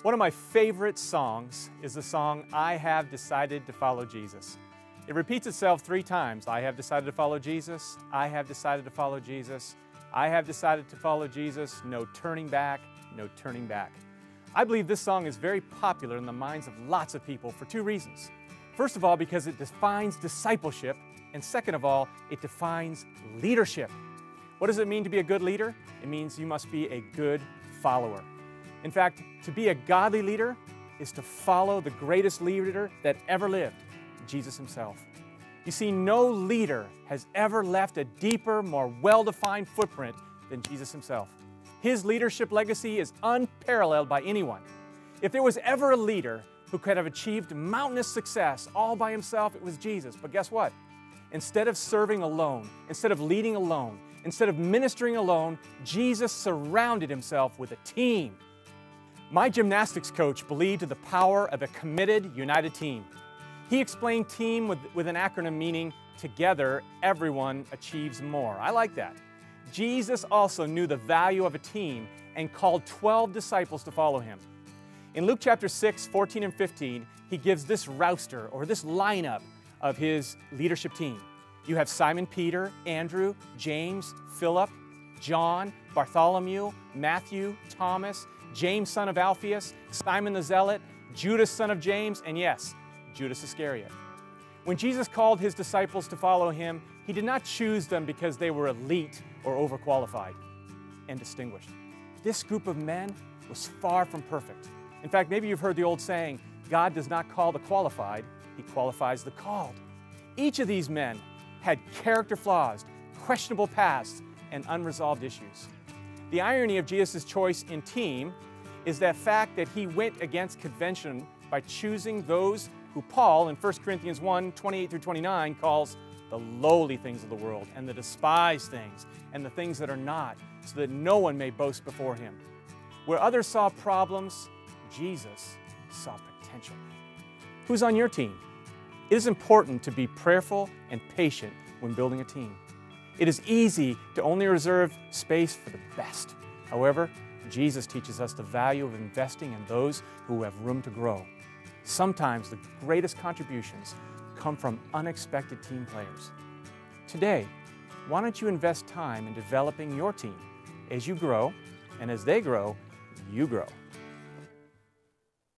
One of my favorite songs is the song, "I Have Decided to Follow Jesus." It repeats itself 3 times. I have decided to follow Jesus. I have decided to follow Jesus. I have decided to follow Jesus. No turning back, no turning back. I believe this song is very popular in the minds of lots of people for 2 reasons. First of all, because it defines discipleship, and second of all, it defines leadership. What does it mean to be a good leader? It means you must be a good follower. In fact, to be a godly leader is to follow the greatest leader that ever lived, Jesus himself. You see, no leader has ever left a deeper, more well-defined footprint than Jesus himself. His leadership legacy is unparalleled by anyone. If there was ever a leader who could have achieved mountainous success all by himself, it was Jesus. But guess what? Instead of serving alone, instead of leading alone, instead of ministering alone, Jesus surrounded himself with a team. My gymnastics coach believed in the power of a committed, united team. He explained team with an acronym meaning, together, everyone achieves more. I like that. Jesus also knew the value of a team and called 12 disciples to follow him. In Luke chapter 6, 14 and 15, he gives this roster, or this lineup of his leadership team. You have Simon Peter, Andrew, James, Philip, John, Bartholomew, Matthew, Thomas, James son of Alphaeus, Simon the Zealot, Judas son of James, and yes, Judas Iscariot. When Jesus called his disciples to follow him, he did not choose them because they were elite or overqualified and distinguished. This group of men was far from perfect. In fact, maybe you've heard the old saying, God does not call the qualified, he qualifies the called. Each of these men had character flaws, questionable pasts, and unresolved issues. The irony of Jesus' choice in team is the fact that he went against convention by choosing those who Paul in 1 Corinthians 1, 28 through 29 calls the lowly things of the world and the despised things and the things that are not, so that no one may boast before him. Where others saw problems, Jesus saw potential. Who's on your team? It is important to be prayerful and patient when building a team. It is easy to only reserve space for the best. However, Jesus teaches us the value of investing in those who have room to grow. Sometimes the greatest contributions come from unexpected team players. Today, why don't you invest time in developing your team? As you grow, and as they grow, you grow.